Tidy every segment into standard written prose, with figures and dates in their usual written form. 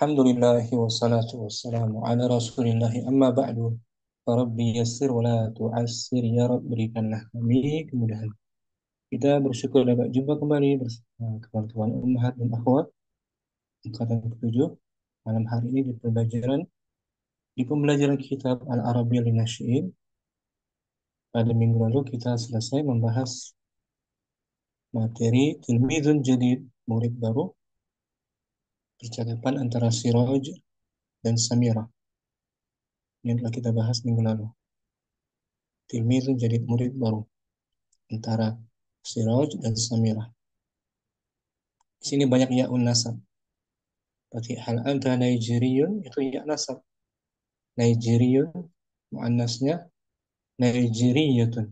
Alhamdulillahi wassalatu wassalamu ala rasulillahi amma ba'du. Rabbi yassir wa la tu'assir ya Rabb, berikanlah kami kemudahan. Kita bersyukur dapat jumpa kembali bersama teman-teman ummahat dan akhwat angkatan ke-7 malam hari ini di pembelajaran kitab Al-Arabiyyah Linnasyئin. Pada minggu lalu kita selesai membahas materi tilmizun jadid, murid baru, percakapan antara Siraj dan Samira yang telah kita bahas minggu lalu. Tilmizun jadid, murid baru antara Siraj dan Samira. Di sini banyak ya'un nasab. Berarti hal anta Nigeriyun itu ya nasab. Nigeriyun muannasnya Nigeriyatun.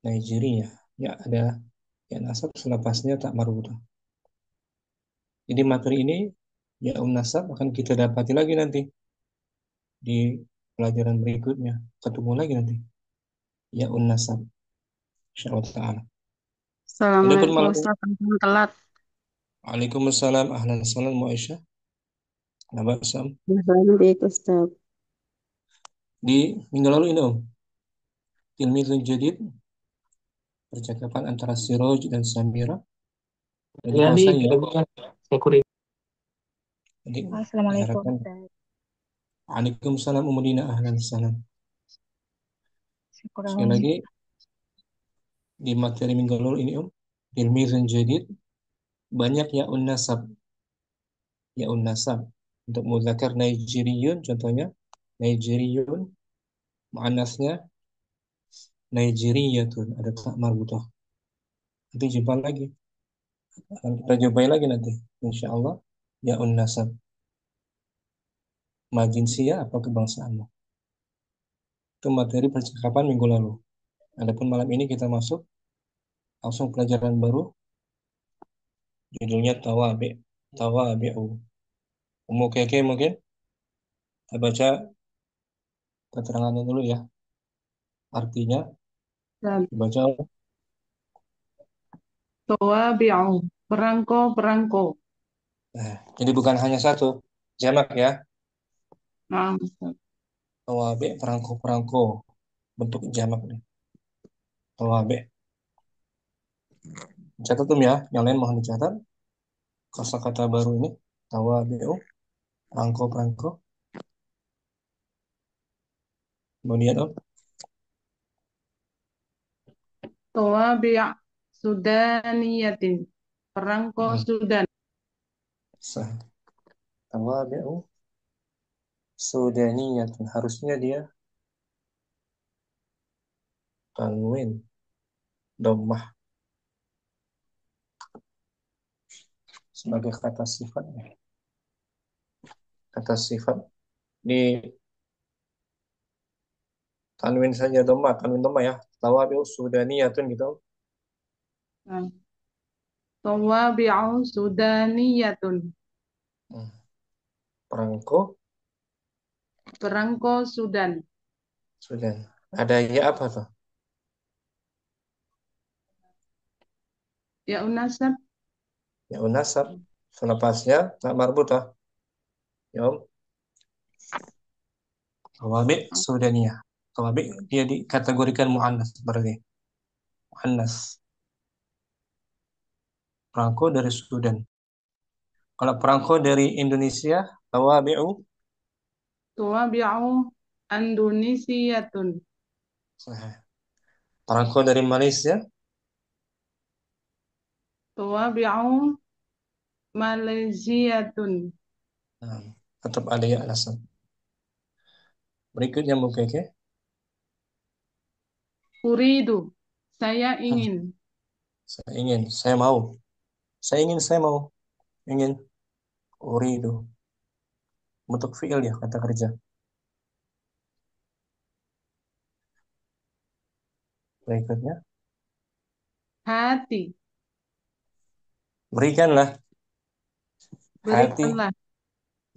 Nigeria. Ya ada ya nasab selepasnya tak marbutah. Jadi materi ini ya'un nasab akan kita dapati lagi nanti di pelajaran berikutnya. Ketemu lagi nanti ya'un nasab insyaallah taala. Adapun Assalamualaikum malam ini, Ustaz, antum telat. Waalaikumsalam ahlan salam wa Aisyah. Nabak Sam. Baik Ustaz. Di minggu lalu ini Om, Tilmizun jadid, percakapan antara Siraj dan Samira. Jadi Ya kalau nih, saya, saya kuring. jadi Assalamualaikum diharapkan Ustaz. Waalaikumsalam umudina ahlan salam. Sekali Syukur. lagi di materi minggu lalu ini Om, Tilmizun jadid, banyak yaun nasab. Untuk muzakkar Nigeriyun contohnya, Nigeriyun, muannasnya Nigeriyatun, ada tak marbutah. Nanti jumpa lagi, akan kita jumpai lagi nanti, insya Allah, yaun nasab. Majinsia apa kebangsaanmu? Itu materi percakapan minggu lalu. Adapun malam ini kita masuk langsung pelajaran baru, judulnya tawabi. Tawabi'u. Umum keke mungkin kita baca keterangannya dulu ya. Artinya dibaca. Tawabi'u, perangko-perangko. Nah, jadi bukan hanya satu, jamak ya. Nah, Ustaz. Tawabi perangko-perangko, bentuk jamak nih. Tawabi. Catat tuh ya, yang lain mohon dicatat. Kosakata baru ini tawabi'u, perangko-perangko. Kemudian oh, Tawabi' Sudaniyatin, perangko hmm, Sudan. sah. Tawabi'u Sudaniyatun, harusnya dia tanwin dhammah sebagai kata sifat. Kata sifat di tanwin saja dhammah, tanwin dhammah ya. Tawabi'u Sudaniyatun gitu. Nah, Tawabi'u Sudaniyatun, Hmm. Perangko perangko Sudan. Sudan. Ada ya apa tuh? Ya unasab, Ya unasab. Selepasnya tak marbutah. Ya Om. Tawabi' Sudaniyah. Tawabi' dia dikategorikan mu'annas berarti. Mu'annas. Perangko dari Sudan. Kalau perangko dari Indonesia, tawabi'u. Tawabi'u Indonesiyatun, Nah, perangko dari Malaysia, Tawabi'u Malaysiatun. nah, tetap ada ya nasab. Berikutnya mungkin ya. Uridu, saya Hmm, ingin. saya ingin, saya mau. Saya ingin, saya mau. Ingin. Uridu. Bentuk fi'il ya, kata kerja. Berikutnya, Hati, berikanlah. Hati, berikanlah.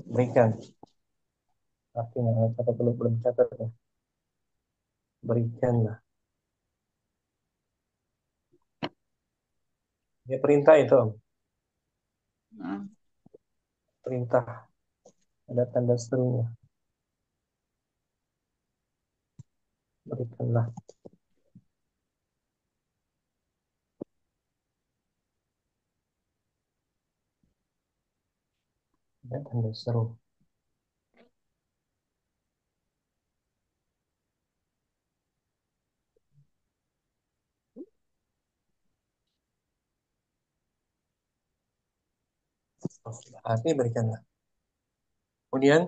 berikan. Artinya, kata belum catat ya. Berikanlah. Ya perintah itu, Om. Nah, perintah, ada tanda serunya. Berikanlah, ada tanda seru. Arti berikanlah. Kemudian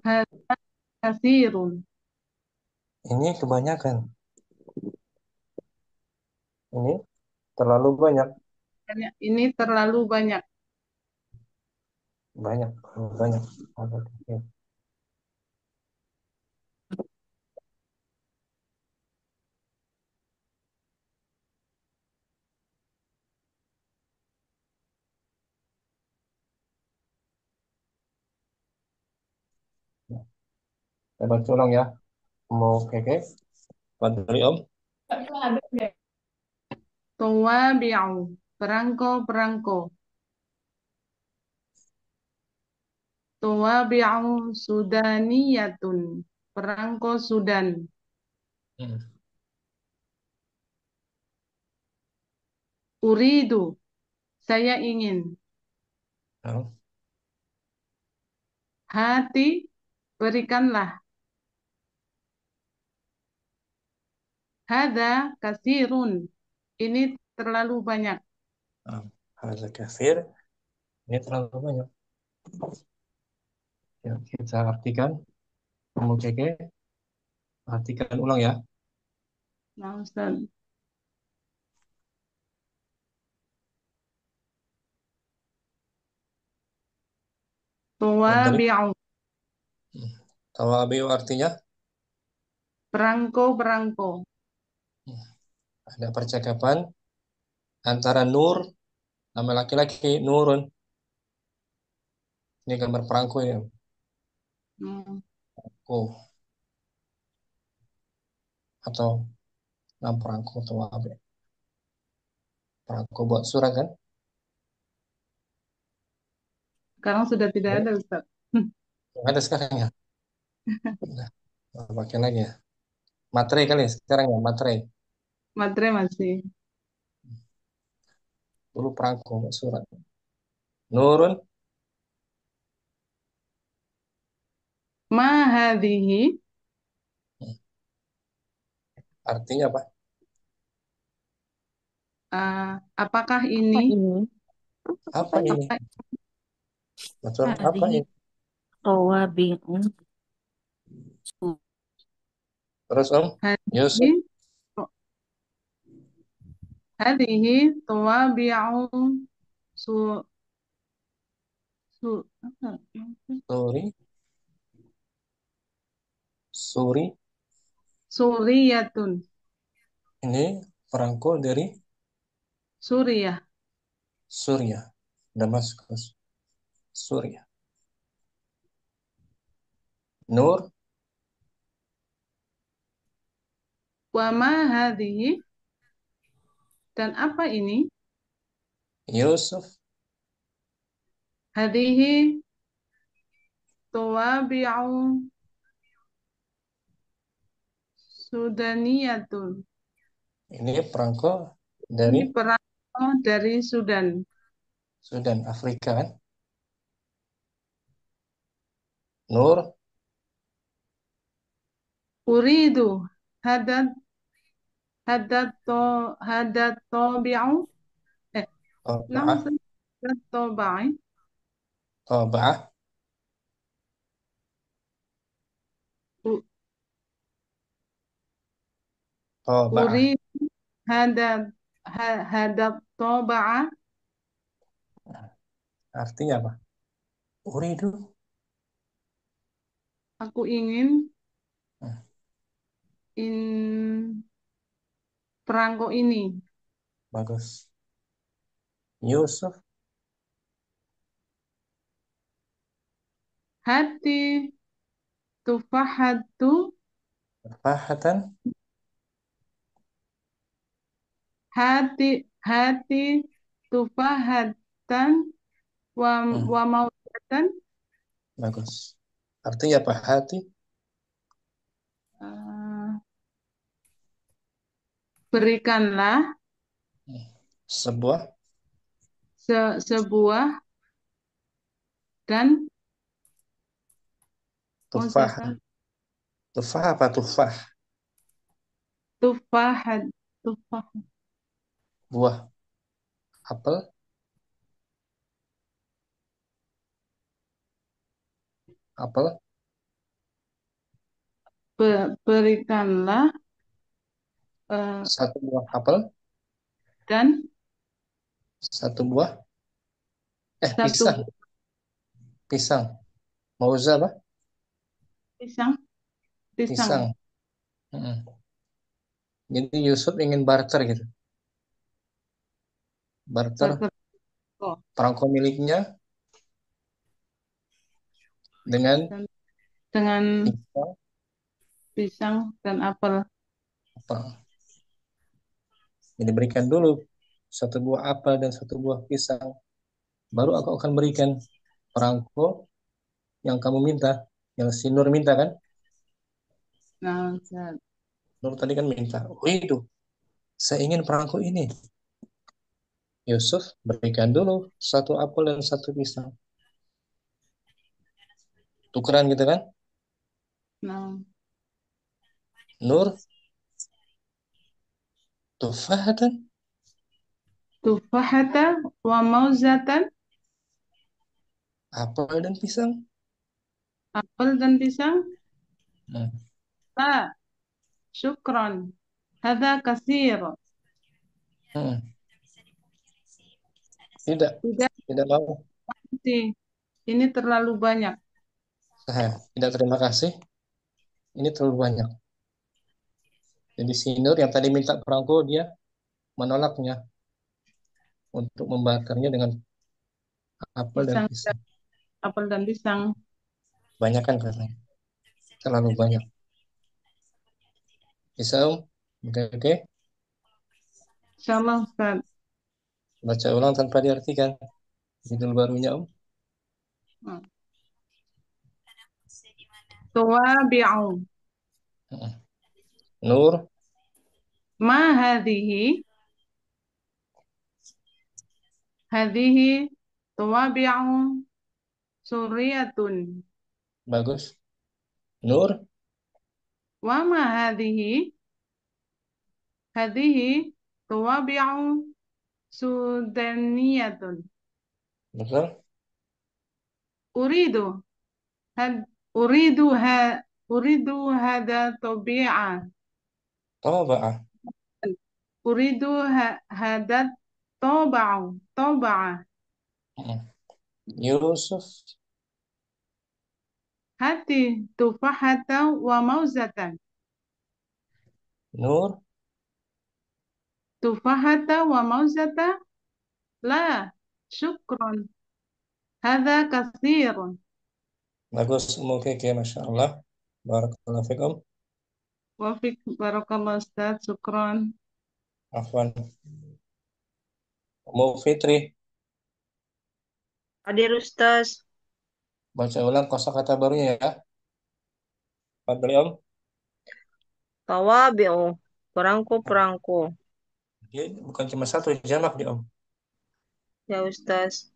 Hada kasirun. ini kebanyakan. Ini terlalu banyak. Ini terlalu banyak. Banyak, terlalu banyak. Oke. Saya bantu ulang ya. Mau keke? Bantu Om. Tawabi'u. Perangko-perangko. Tawabi'u sudaniyatun. Perangko Sudan. Hmm. Uridu. Saya ingin. Nah, Hati. Berikanlah. Hada kasirun. Ini terlalu banyak. nah. Hadza kafir. Ini terlalu banyak. Ya, kita artikan. Mau keke? Artikan ulang ya. Nah, Ustaz. Dari Tawabi'u. tawabi'u artinya Perangko-perangko. ada percakapan antara Nur nama laki-laki Nurun. Ini gambar perangko ya. Hmm. Oh, atau nama perangko atau apa? Perangko buat surat kan? Sekarang sudah tidak Ya, ada, Ustaz. ada sekarang ya. Nah, pakai lagi ya. Materai kali ya sekarang ya, materai. Matre masih. Dulu perangko buat surat. Nurun Ma hadhihi. artinya apa? Apakah ini? Apa ini? Apa ini? Apa Betul, apa Hadhihi ini? tawabi'un Terus Om, hadhihi? Yusuf, Hadhihi tawabi'u su apa? Suri, Suri, Suriyatun. ini perangko dari Suriah. Suriah, Damaskus, Suriah. Nur, Wa ma hadhihi? Dan apa ini? Yusuf, Hadhihi tawabi'u sudaniyatun. ini perangko dari Ini perantau dari Sudan. Sudan, Afrika kan? Nur, Uridu hadat hadat tabi'u. Eh, Nah, Taba'ah, hadat tabi'i. Taba'ah, U- Taba'ah. Uri hadat hadat taba'a. Artinya apa? Uridu. Aku ingin Hmm, in perangko ini. bagus. Yusuf, Hati tufahatu. Fahatan, Hati tufahatan Wa Hmm, wa maudatan, bagus. Artinya apa? Hati, eh, berikanlah sebuah sebuah dan tufah. maudatan Tufah apa tufah? tufahat tufah Buah apel, apel, berikanlah satu buah apel, dan satu buah, satu pisang, pisang. Mauza apa? pisang pisang Pisang. Mm. Jadi Yusuf ingin barter gitu. Barter butter oh, perangko miliknya dengan dan dengan pisang pisang dan apel. apa? Jadi berikan dulu satu buah apel dan satu buah pisang. Baru aku akan berikan perangko yang kamu minta, yang si Nur minta kan? Nah, Ustaz. Nur tadi kan minta. Oh itu, saya ingin perangko ini. Yusuf berikan dulu satu apel dan satu pisang. Tukeran gitu kan? Nah, Nur, tufahatan, tufahata wa mauzatan, apel dan pisang. apel dan pisang. Hmm. La, syukran. Hada kasir. Hmm. Tidak, Tidak tidak mau. sih. Ini terlalu banyak. Tidak terima kasih. Ini terlalu banyak. Jadi si Nur yang tadi minta perangko dia menolaknya untuk membakarnya dengan apel dan Pisang, pisang. apel dan pisang. Banyak kan katanya. Terlalu banyak. Bisa Om? Oke, oke. Insyaallah Ustaz. Baca ulang tanpa diartikan. Judul barunya Om. Hmm. Tawabi'u. Nur, Ma hadhihi? Hadhihi tawabi'u suriyatun. bagus. Nur, Wa ma hadhihi? Hadhihi tawabi'u sudaniyatun. betul. Uridu had uridu ha uridu hada tabi'a. Taba'ah. Uridu hada taba'a. Yusuf, Hati tufahata wa mauzatan. Nur, Tufahata wa mauzata. La, syukran. Hada kathirun. bagus. Oke, oke, Masya Allah. Barakallahu fikum. Wafik barakallah Ustaz. Syukran. Afwan. Mau Fitri, Hadir Ustaz. baca ulang kosakata barunya ya. Fadli Om. Tawabi'u. Perangko-perangko. Dia bukan cuma satu jamak dia Om. Ya Ustaz.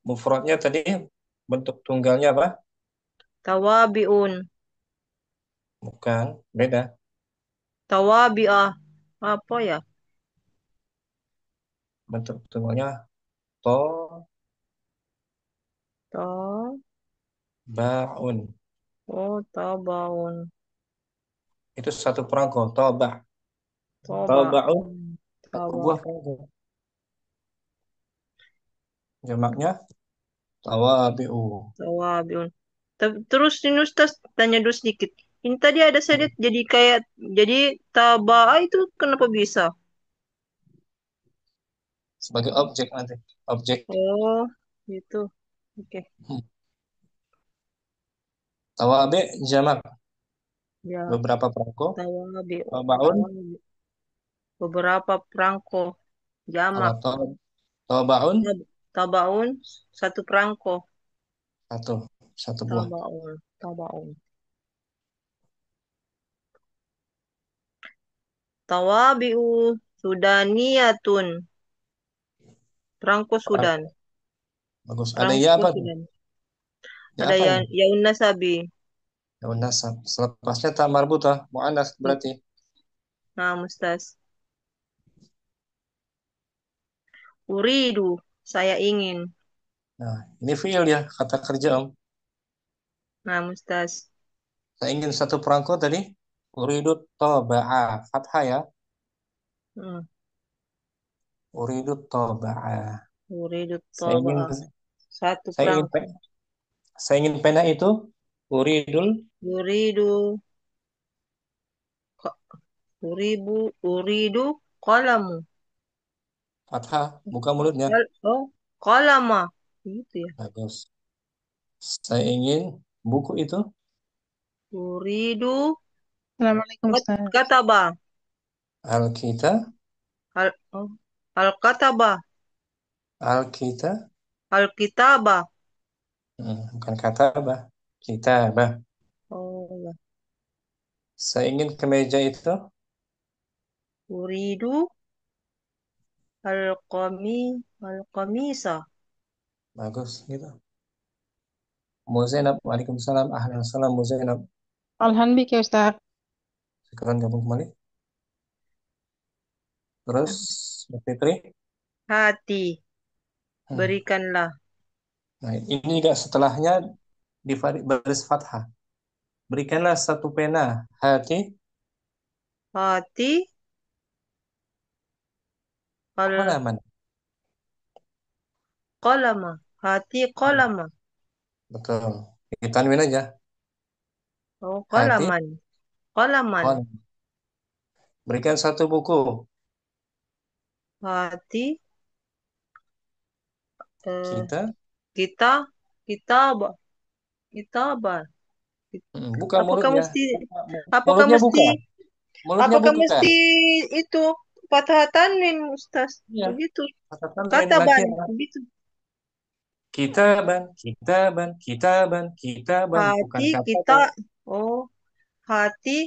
Mufradnya tadi bentuk tunggalnya apa? Tawabi'un. Bukan, beda. Tawabi'ah. Apa ya? Bentuk tunggalnya to To. baun. Oh, tabaun. Itu satu perangko, toba. Toba. Tobaun satu buah Tawa. perangko. Jamaknya tawabi'u. Tawabi'un. Terus ini Ustaz tanya dulu sedikit. Ini tadi ada saya lihat jadi kayak jadi taba'a itu kenapa bisa? Sebagai objek nanti. Objek. Oh, gitu. Oke. Hmm. Tawabi jamak. Ya, Beberapa perangko. tawabi'u. Tobaun. Tawabi. Beberapa perangko Kalau jamak. tobaun Ya, Tabaun, satu perangko. Satu. Satu buah. Tabaun, tabaun. Tawabi'u Sudaniyatun. Perangko Ah, Sudan. bagus. Ada ya Perangko apa tuh? Sudan. Ya Ada apa ya ini? Yaun Nasabi. Ya nasab. Selepasnya tak marbutah. Mu'annas berarti. Nah, Mustas. Uridu, saya ingin. Nah, ini fiil ya. Kata kerja om. Nah, Mustas. Saya ingin satu perangko tadi. Uridut taba'a. Fathah ya. Hmm. Uridut taba'a. Uridu Saya ingin toba. Satu saya ingin perangko. saya ingin pena itu. Uridul Uridu, uridu kolamu. fathah. Buka mulutnya. Oh, kolama. Gitu ya. Bagus. Saya ingin buku itu. Uridu Assalamualaikum Ustaz. kataba. Al-kita. Oh, al-kataba. Al-kita. Al-kitaba. Bukan katabah. Kitabah. Oh, ya. Saya ingin kemeja itu. Uridu al-qamisa. Bagus gitu. Muzainab. Waalaikumsalam. Ahlan salam Muzainab. Alhamdulillah ya Ustaz. Sekarang gabung kembali. Terus, Mbak Fitri. Hati. Hmm. Berikanlah. Nah, ini juga setelahnya di baris fathah. Berikanlah satu pena. Hati. Hati. Halaman. Al-qalama. Hati kolama. Betul. Ditanwin aja. Oh, Hati. kolaman. Kolaman. Kon. Berikan satu buku. Hati. Eh, Kita. kita. Kita. Kita. Buka Apakah mulutnya. mesti Buka. apakah Mulutnya mesti buka. Mulutnya apakah buka. mesti itu patah tanwin Ustaz? Iya. Begitu. Kata tanwin. Kataban Nakira. begitu. Kitaban. Kitaban. Kitaban. Kitaban. Bukan Hati kita kataban. oh hati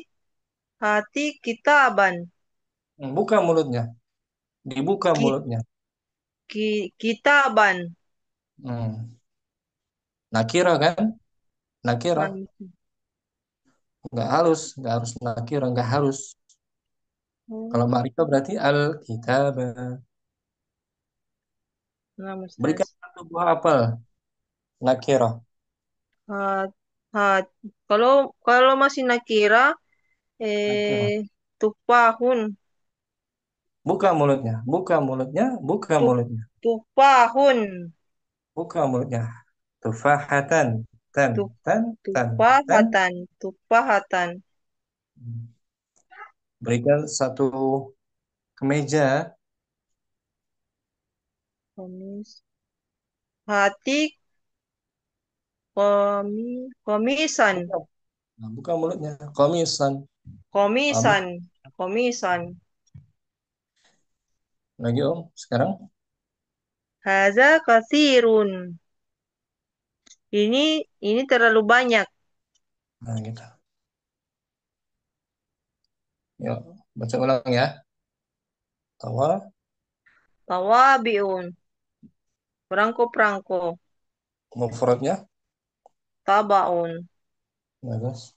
hati kitaban. Buka mulutnya. Dibuka Ki, mulutnya. kitaban. Hmm. Nakira kan? Nakira. Nah, Nggak harus nakira, nggak harus. Kalau oh, ma'rifah berarti al-kitab. nah, Berikan Ustaz. satu buah apel. Nakira. Hat, hat. Kalau kalau masih nakira Nakira. tupahun. Buka mulutnya. Buka mulutnya. Buka Tup, mulutnya. tupahun. Buka mulutnya. Tufahatan. Tan. Tup, Tan. Tan. Tan. tupahatan. Tupahatan. Berikan satu kemeja. Komis. Hati komisan. Buka. Nah, buka mulutnya. Komisan. Komis. Komisan. Komisan. Lagi om. Sekarang. Haza kathirun. Ini terlalu banyak. Nah gitu. Yuk. Baca ulang ya. Tawa. Tawabiun. Perangko-perangko. Mufradnya. Tabaun. Bagus.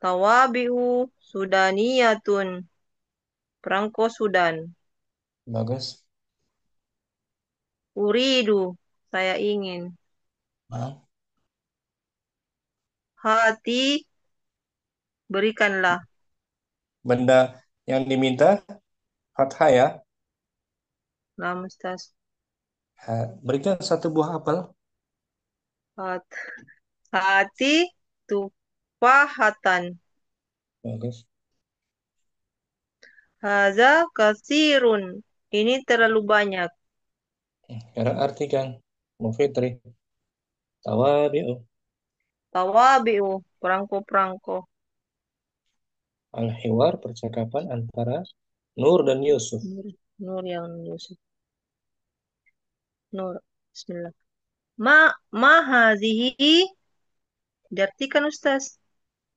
Tawabi'u Sudaniyatun. Perangko Sudan. Bagus. Uridu. Saya ingin. Nah, Hati. Berikanlah. benda yang diminta fathah ya. Namustas. Berikan satu buah apel. Hat, hati. Tufahatan. Bagus. Haza kasirun. Ini terlalu banyak. Sekarang artikan. Mufitri. Tawabi'u. Tawabi'u. Perangko-perangko. Al-hiwar percakapan antara Nur dan Yusuf. Nur, Nur yang Yusuf. Nur. Bismillah. Ma hazihi. Diartikan Ustaz.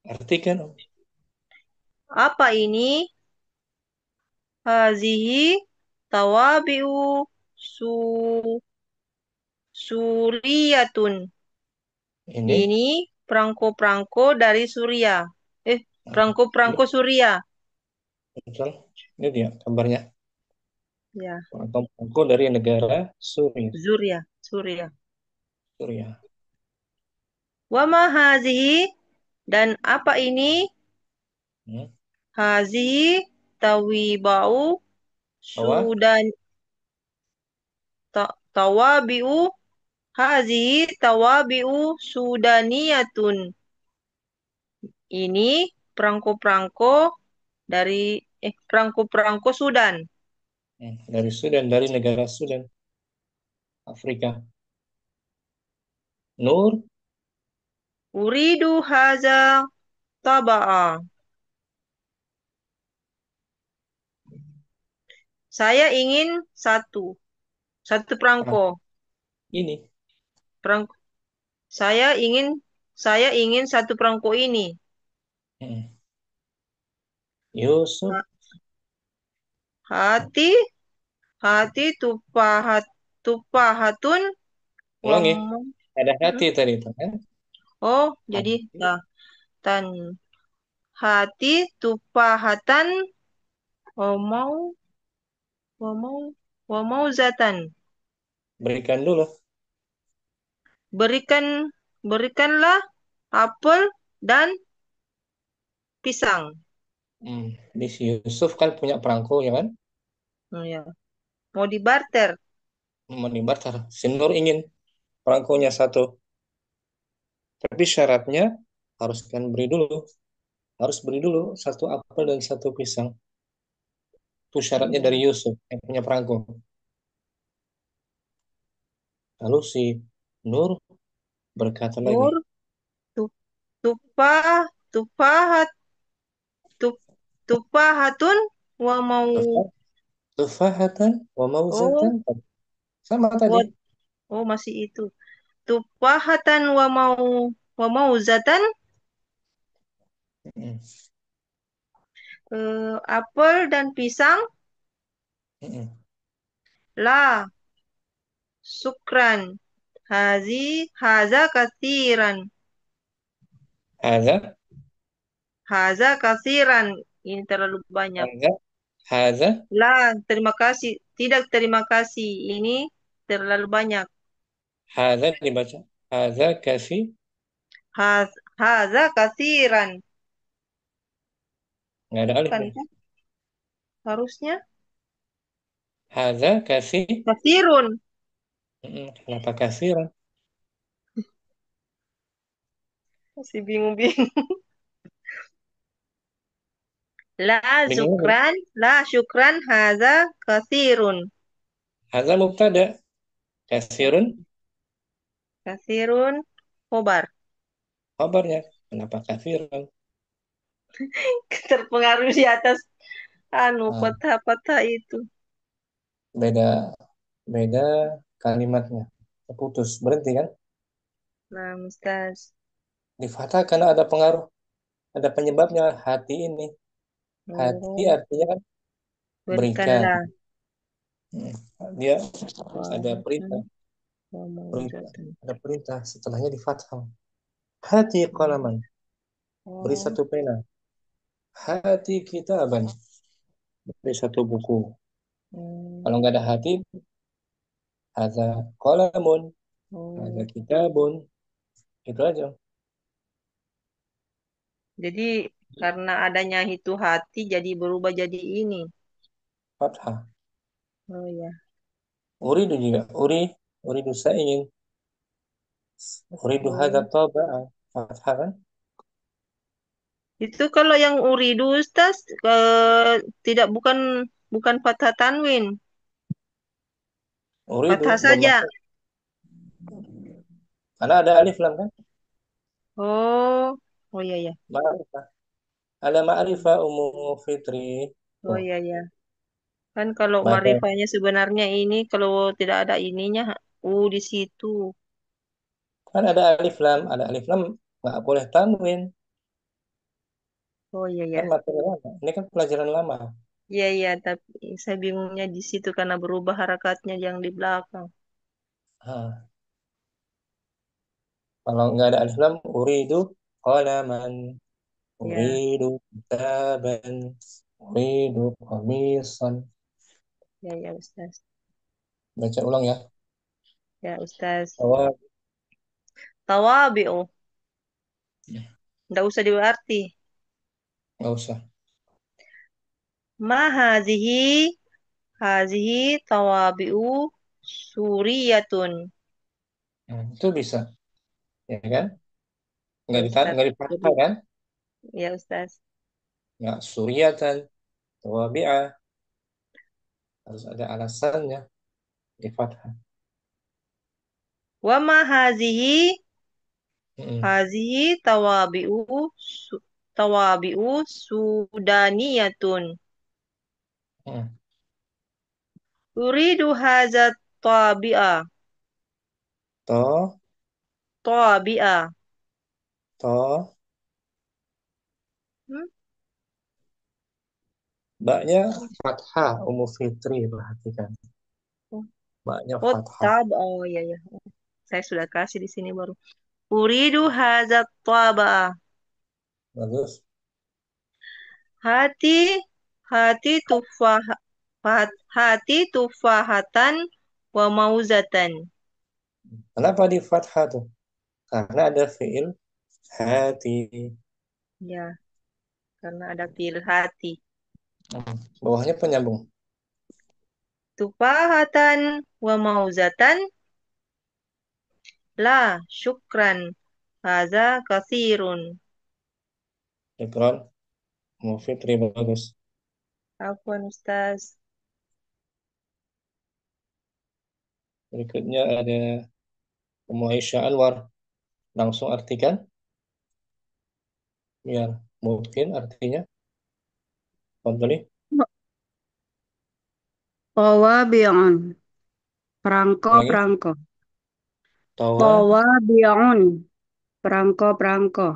Artikan. Apa ini? Hazihi tawabi'u su suriyatun. Ini, Ini perangko-perangko dari Suria. nah, ini Perangko-perangko Suria. betul. Ini dia gambarnya. Ya, Perangko dari negara Suriah. Suria, Suria. Suriah. Wa ma hazihi dan apa ini? Hmm. Hazihi tawibau Bahwa sudan tawabiu hazihi tawabiu sudaniyatun. Ini perangko-perangko dari perangko-perangko Sudan. dari Sudan, dari negara Sudan, Afrika. Nur, Uridu haza taba'a. Saya ingin satu perang perangko. ini. Perangko. Saya ingin saya ingin satu perangko ini. Hmm. Yusuf, Ha- Hati hati tupahatun wa ulangi. Ada Hmm? hati tadi itu kan? Oh, jadi Hati, tan hati tupahatan wa mau wa mau wa mau zatan. berikan dulu. Berikanlah apel dan pisang. Di si Yusuf kan punya perangko ya kan? Ya. Mau dibarter. Menimbang si Nur ingin perangkonya satu. Tapi syaratnya harus beri dulu satu apel dan satu pisang. Itu syaratnya dari Hmm. Yusuf yang punya perangko. Lalu si Nur berkata lagi, Nur tu- tupah tupahat tup, tupahatun wa mau "Tufa- tufahatan wa oh mauzatan." Sama tadi. wa oh masih itu. Tupahatan wa mau zatan Mm, apel dan pisang mm. la sukran haza kasiran Haza, haza kasiran ini terlalu banyak. haza, haza, Terima kasih. Tidak terima kasih. Ini terlalu banyak. haza dibaca. Haza kasih, Haz, haza kasiran. nggak ada Bukan alifnya. kan? Harusnya Haza kasih, kasirun. kenapa kasih? Masih bingung-bingung. Bingung lagi. La syukran haza kasirun. Haza mubtada, kasirun Kasirun khobar. kabarnya. Kenapa kasirun? Terpengaruh di atas Nah, patah-patah itu. beda beda kalimatnya. Terputus, berhenti kan? Nah, Ustaz. Di fathah karena ada pengaruh, ada penyebabnya hati ini. Hati Oh, artinya kan berikan. berikanlah. Hmm, Dia ada Wah, perintah, mau perintah, jatuh. ada perintah. Setelahnya di fathah. Hati qalaman, beri Oh, satu pena. Hati kitaban, beri satu buku. oh, Kalau nggak ada hati, ada qalamun, ada oh. kitabun. Itu aja. Jadi karena adanya itu hati jadi berubah jadi ini. Fathah. Oh ya. Uridu juga. Uridu saya ingin. Uridu hadha Oh. taba'a. Fathah kan? Itu kalau yang uridu Ustaz tidak bukan fathah tanwin, Uridu fathah saja. bermaksud. Karena ada alif lam kan? Oh. Oh iya ya. Ma'rifah. Ada ma'rifah umum fitri. Oh Tuh. iya ya. Kan kalau Pada marifahnya sebenarnya ini kalau tidak ada ininya di situ. kan ada alif lam nggak boleh tanwin. Oh iya Kan ya. materi lama. Ini kan pelajaran lama. Iya iya, tapi saya bingungnya di situ karena berubah harakatnya yang di belakang. Hah. Kalau nggak ada alif lam, uridu qalaman, Ya, uridu kitaban, uridu qamisan. ya ya Ustaz. Baca ulang ya. Ya Ustaz. Awal. Tawabi'u. Ya, Nggak usah diarti. nggak usah. Ma hazihi tawabi'u suriyatun. Nah, itu bisa, ya kan? Ya Ustaz. Nggak Jadi, dipaksa kan? ya Ustaz. Nggak suriatan, tawabi'ah. Harus ada alasannya di fathah. Wa ma Mm-mm. hazihi tawabi'u sudaniyatun. Mm. Uridu haza tabi'a. Toh, Tabi'a. toh, Hmm? baknya fathah, Ummu Fitri, perhatikan. Baknya Oh, fathah. oh iya ya. Saya sudah kasih di sini baru. Uridu hazat taba'a. Bagus. Hati hati tufah hati tufahatan wa mauzatan. Kenapa di fathah tuh? Karena ada fiil hati. Ya, karena ada pil hati. Bawahnya penyambung. Tufahatan wa mauzatan la syukran. Haza kathirun. Ikron, Ummu Fitri, bagus. Afwan Ustaz. Berikutnya ada Ummu Aisyah Anwar. Langsung artikan, biar mungkin artinya. Fadli. Tawabi'un. Ulangi. Perangko-perangko. Tawa, Tawabi'un. Perangko-perangko.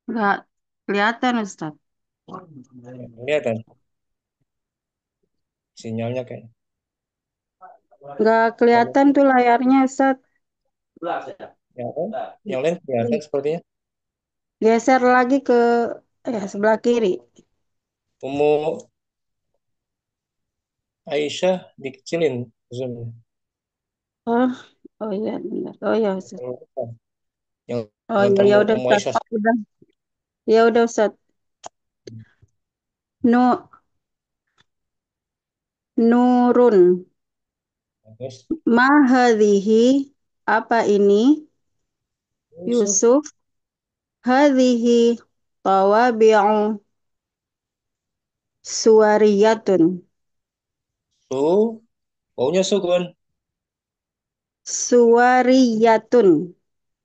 Nggak kelihatan, Ustaz. kelihatan sinyalnya kayak. Nggak kelihatan tuh layarnya, Ustaz. Yang lain, yang lain kelihatan sepertinya. Geser lagi ke sebelah kiri. Ummu Aisyah dikecilin zoomnya. Oh, oh iya benar. Oh iya, Ustaz. Yang Oh iya, gambar ya udah, Ummu Ustaz. Aisyah. Oh, udah. Ya udah, Ustaz. Nu Nurun. Bagus. Mahadhihi. Apa ini? Yusuf. Yusuf. Hadhihi tawabi'u suwariyatun. Su, baunya sukun. Suwariyatun.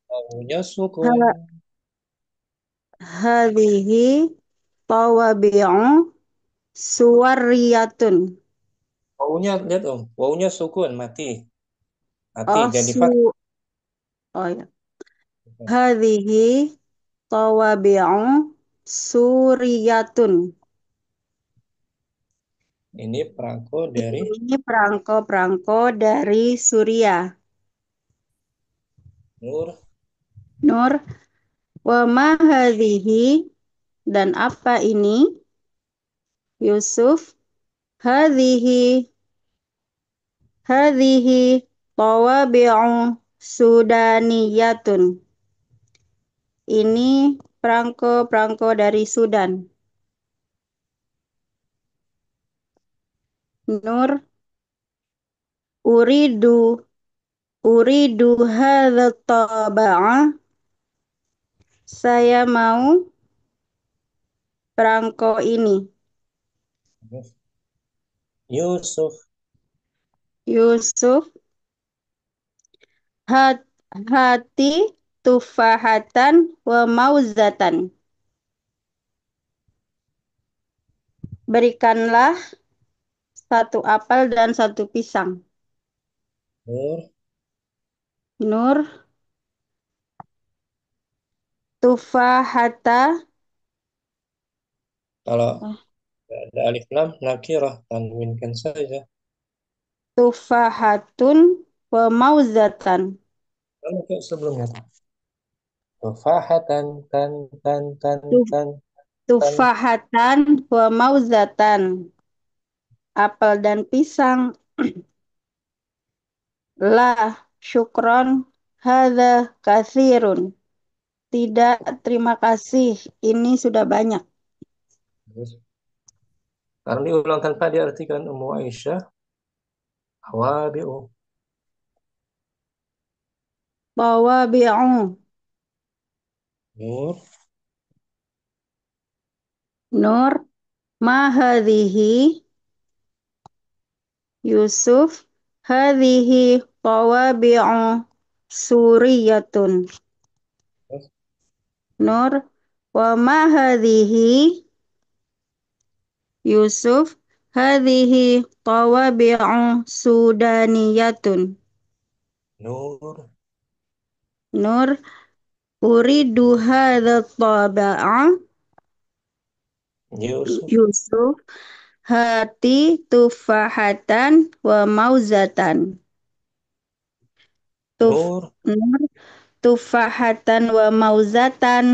Baunya sukun. Ha hadhihi tawabi'u suwariyatun. Baunya lihat om. Baunya sukun mati. Mati Oh jadi fathah. su oh ya. Hadhihi tawabi'u suriyatun. Ini perangko dari Ini perangko-perangko dari Suriah. Nur. Nur wa ma hadhihi dan apa ini? Yusuf hadhihi tawabi'u sudaniyatun. Ini perangko-perangko dari Sudan. Nur uridu uridu hadha taba'a. Saya mau perangko ini. Yusuf. Yusuf hat, hati tufahatan wa mauzatan. Berikanlah satu apel dan satu pisang. Nur. Nur tufahata Kalau eh, ada alif lam nakirah, tanwinkan saja. tufahatun wa mauzatan. Kamu kayak sebelumnya. Tufahatan tan tan tan Tu- tan tan. Tufahatan wa mauzatan. Apel dan pisang. La syukron hadza kathirun. Tidak, terima kasih. Ini sudah banyak. Terus, sekarang diulang tanpa diartikan Ummu Aisyah. Awabi'u. Tawabi'u. Nur. Nur. Ma hadhihi. Yusuf. Hadhihi tawabi'u suriyatun. Terus, Nur. Wa ma hadhihi. Yusuf. Hadhihi tawabi'u sudaniyatun. Nur. Nur. Uridu hadha taba'a. Yusuf. Yusuf. Hati tufahatan wa mauzatan. Nur. Nur tufahatan wa mauzatan.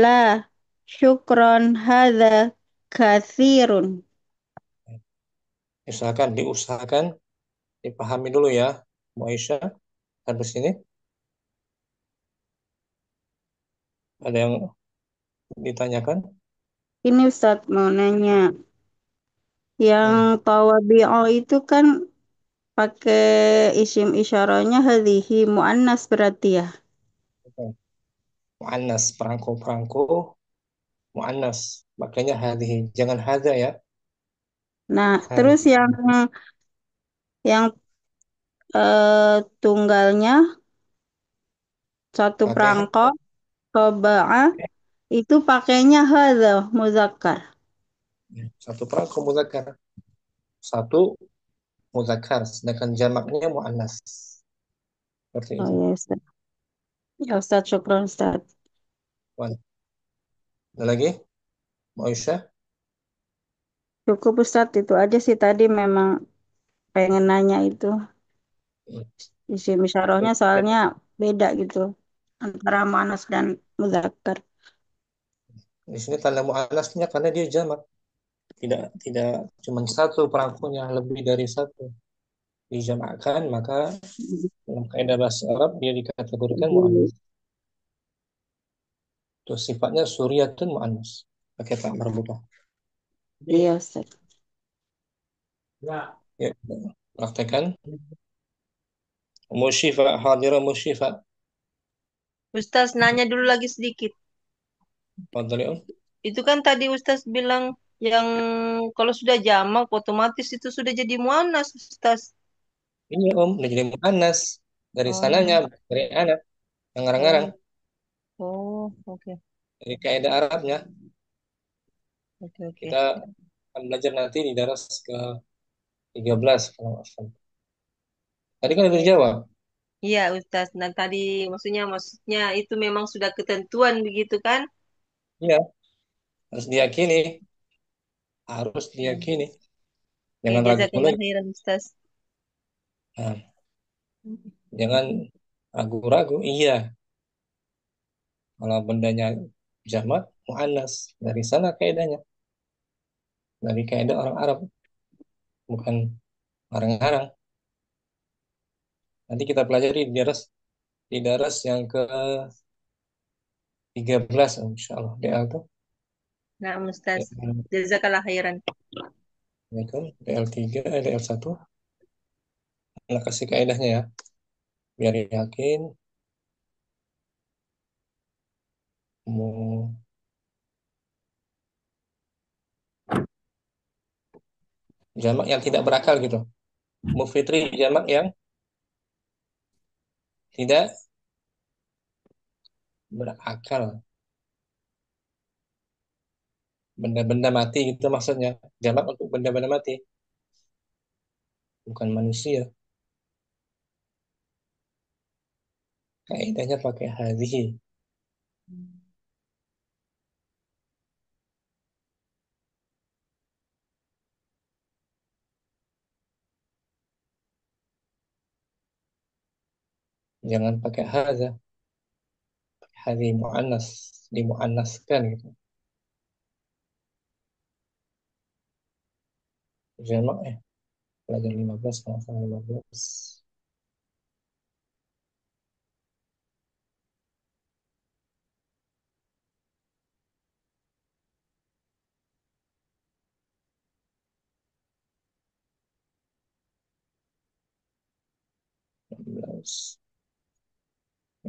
La syukron hadza kathirun. Diusahakan, dipahami dulu ya, Ummu Aisyah. Sampai sini ada yang ditanyakan? Ini Ustadz mau nanya, yang Hmm. tawabi'o itu kan pakai isim isyarahnya hadhihi muannas berarti ya. Mu'annas, perangko-perangko mu'annas. Makanya hadhihi, jangan hadza ya. Nah, terus Hadhihi. yang tunggalnya satu Pakai perangko toba'ah itu pakainya hadza muzakkar. satu perangko muzakkar. Satu muzakkar, sedangkan jamaknya mu'annas. Seperti Oh itu. ya Ustaz. Ya Ustaz, syukron Ustaz. Wan. Ada lagi? Aisyah? Cukup Ustaz, itu aja sih tadi memang pengen nanya itu. Isim isyarahnya soalnya beda gitu antara muannas dan muzakkar. Di sini tanda mu'annasnya karena dia jamak. Tidak cuma satu perangkonya, lebih dari satu. Dijamakkan, maka dalam kaidah bahasa Arab dia dikategorikan mu'annas. Terus sifatnya suriyatun mu'annas. Pakai tak marbutah. Iya Ustaz. Ya, praktekan. Musyifa, hadirah musyifa. Ustaz nanya dulu lagi sedikit. Fadli Om. Itu kan tadi Ustaz bilang yang kalau sudah jamak otomatis itu sudah jadi muannas Ustaz. Ini Om, udah jadi mu'annas. Dari sananya, Oh, dari anak, yang ngarang-ngarang. oh, oh, oke, Dari kaidah Arabnya, oke, oke. kita akan belajar nanti di daras ke 13 kalau nggak salah. Tadi kan udah dijawab. Iya Ustaz. Nah tadi maksudnya itu memang sudah ketentuan begitu kan? Iya, harus diyakini. Harus diyakini. Oke, Jangan ragu jazakallah lagi. khairan Ustaz. Nah, jangan ragu-ragu. Iya, kalau bendanya jamak, mu'annas. Dari sana kaidahnya. Dari kaidah orang Arab. Bukan ngarang-ngarang. Nanti kita pelajari di daras yang ke 13, insya Allah. DL tuh. Nah Ustaz, DL, jazakallah khairan. DL3, DL1. Nah, kasih kaidahnya ya. Biar yakin. Mau jamak yang tidak berakal gitu. Mufitri jamak yang tidak berakal. Benda-benda mati itu maksudnya. Jamak untuk benda-benda mati, bukan manusia. Kaidahnya pakai hadhihi. Jangan pakai hadza. Hadhi mu'annas, dimuannaskan gitu. Jamak ya. Pelajaran 15 kalau salah 15.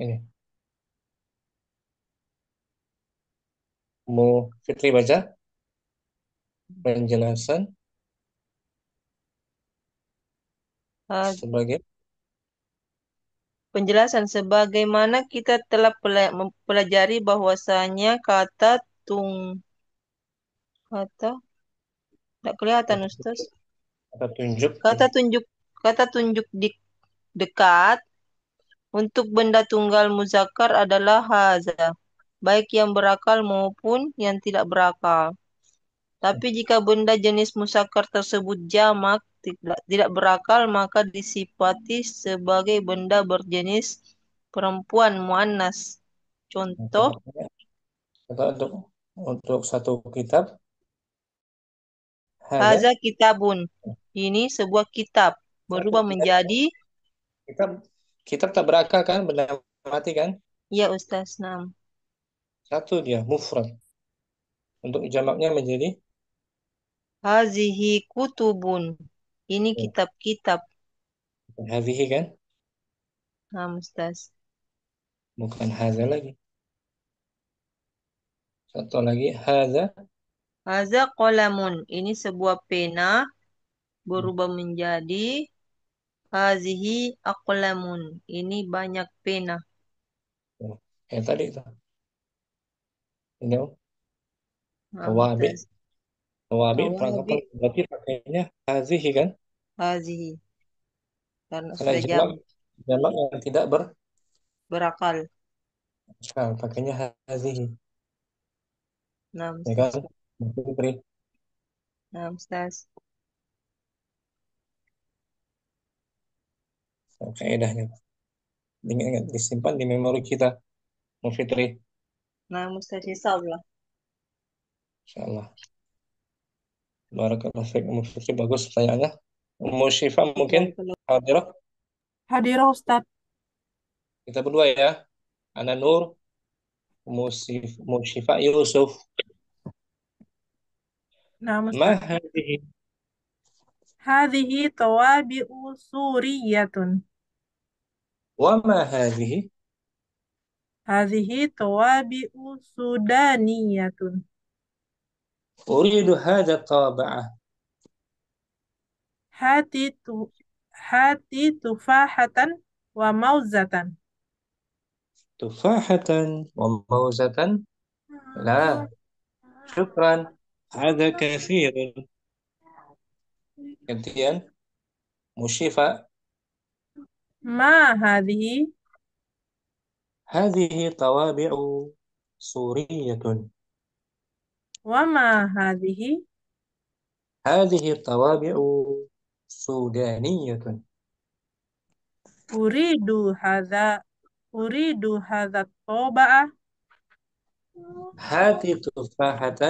Ini mau Fitri baca penjelasan Ah, sebagai penjelasan sebagaimana kita telah mempelajari bahwasanya kata tidak kelihatan kata, Ustaz. kata tunjuk Kata tunjuk kata tunjuk dekat untuk benda tunggal muzakkar adalah haza, baik yang berakal maupun yang tidak berakal. Tapi jika benda jenis muzakkar tersebut jamak tidak berakal maka disifati sebagai benda berjenis perempuan muannas. Contoh, kata untuk satu kitab haza ada kitabun. Ini sebuah kitab satu berubah kitab menjadi kitab kitab tak berakal kan benda mati kan ya Ustaz. Nam. satu dia mufrad untuk jamaknya menjadi Hazihi kutubun. Ini kitab-kitab. hadhihi kan Nah, Ustaz. bukan hadza lagi satu lagi hadza Haza qalamun. Ini sebuah pena berubah menjadi hazihi aqlamun. Ini banyak pena. tadi itu ini Nah, tawabi Ustaz. tawabi Tawabi perangkap berarti pakainya hadhihi kan hazihi. Karena karena sudah jamak jamak yang tidak berakal. berakal pakainya hadhihi Nah, ya kan Ustaz. Fitri Nah, Ustaz. kaidahnya ingat disimpan di memori kita Mu Fitri Nah, Ustaz. Insyaallah. insyaallah barakallahu fiik Mu Fitri bagus pertanyaannya Mu Syifa mungkin Barakallah. hadirah Hadirah Ustadz. kita berdua ya Ana Nur Mu Syifa Yusuf Nah, ma Ustadz. hadhihi Hadhihi tawabi'u suriyatun. wa ma hadhihi Hadhihi tawabi'u sudaniyatun. uridu hadha taba'ah Hati tu hati tufahatan wa mauzatan. tufahatan wa mawzatan la syukran hadha kathirun gantian Mu Syifa Ma hadhihi hadhihi tawabi'u suriyatun wa ma hadhihi هذه الطوابع سودانية uridu hadza uridu hadza toba'a هات تفاحة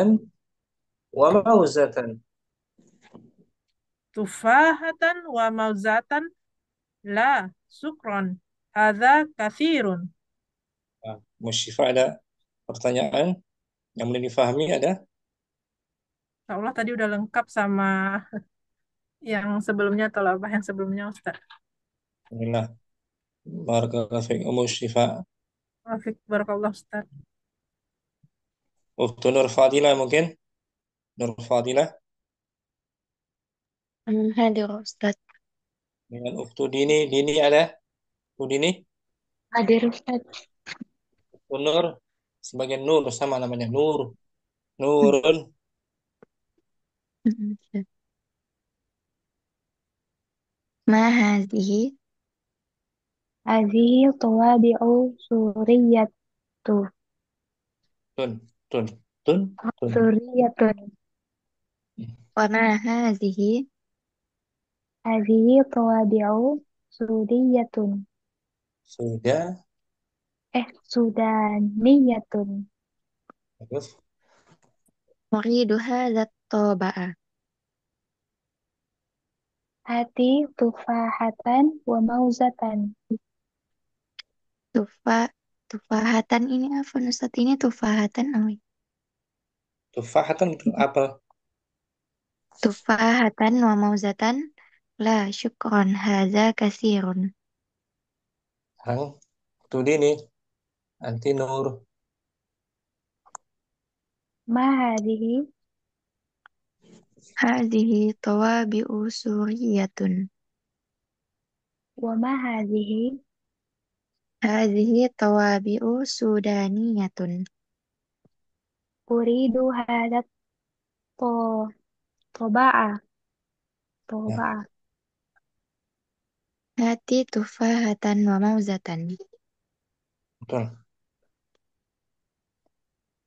وموزة tufahatan wa mauzatan la sukron hadza kathirun. Nah, Musyifa ada pertanyaan yang boleh difahami ada? Insya Allah tadi udah lengkap sama yang sebelumnya atau apa yang sebelumnya Ustaz. Alhamdulillah. Barakallahu fiik Musyifa. Wafik barakallah Ustaz. Uktu Nur Fadilah mungkin? Nur Fadilah. Hadir Ustaz. Dengan uktu dini. Dini ada? Uktu dini. Ada Ustaz. Uktu nur. Sebagian nur sama namanya nur. Nurun. Ma hazihi? Hazihi tawabi'u suriyatu. Tun. Tun. Tun. Tun. Suriyatun. Wa ma hazihi? Hazihi tawabi'u suriyatun. Sudah. Sudaniyatun. Bagus. Uridu hadha taba'a. Hati tufahatan wa mauzatan. Tufahatan ini apa Ustaz? Ini tufahatan apa? Tufahatan betul apel. Tufahatan wa mauzatan. La syukron hadza kasirun. Sekarang uktu dini. Anti nur. Ma hadhihi? Hadhihi tawabi'u suriyatun. Wa ma hadhihi? Hadhihi tawabi'u sudaniyatun. Uridu hadha to toba'a. Ya, Toba'a. Hati tufahatan wa mauzatan. betul.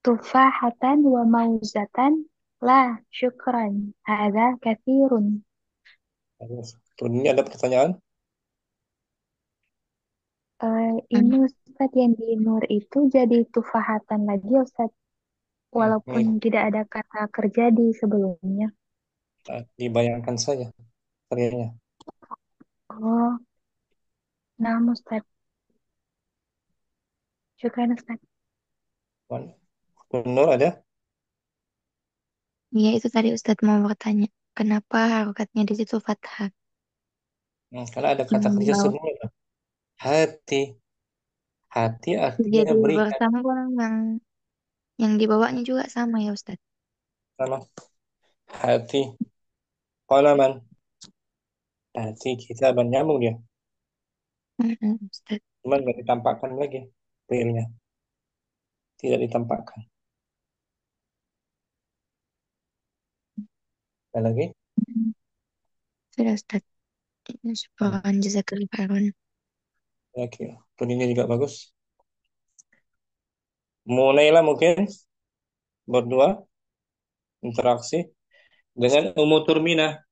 Tufahatan wa mauzatan. La syukran. Hadza kathirun. Bagus. Uktu dini ada pertanyaan? Ini Ustaz yang di Nur itu jadi tufahatan lagi Ustaz. Walaupun Ini tidak ada kata kerja di sebelumnya. dibayangkan saja karyanya. Oh, nah Ustaz. Syukran Ustaz. Uktu nur ada? Ya itu tadi Ustaz mau bertanya. Kenapa harokatnya di situ fathah? Karena ada Yang kata kerja bawah sebelumnya. Hati. Hati artinya jadi berikan. bersambung yang di bawahnya juga sama ya Ustaz. Sama. Hati. Qalaman. Hati kita nyambung dia. Ustaz. Cuman nggak ditampakkan lagi. Fiilnya. Tidak ditampakkan. Ada lagi? Sudah Ustaz. Syukran jazakallahu khairan. Oke. Ini juga bagus. Mulailah mungkin berdua interaksi dengan Ummu Turmina.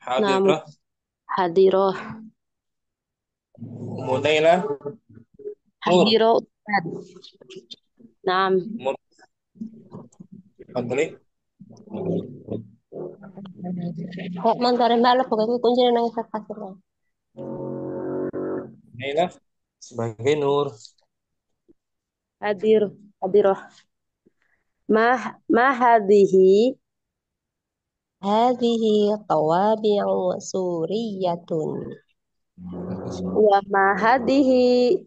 Naam, Hadirah. hadiroh, Mulailah Nur. hadiroh Ustaz. Naam, Nur. Fadli. kok mantare mbak pokoknya kunci nang Ustaz kasih lah. Mulailah sebagai Nur. Hadir, hadiroh. Ma hadhihi tawabi'u suriyatun. Wa ma hadhihi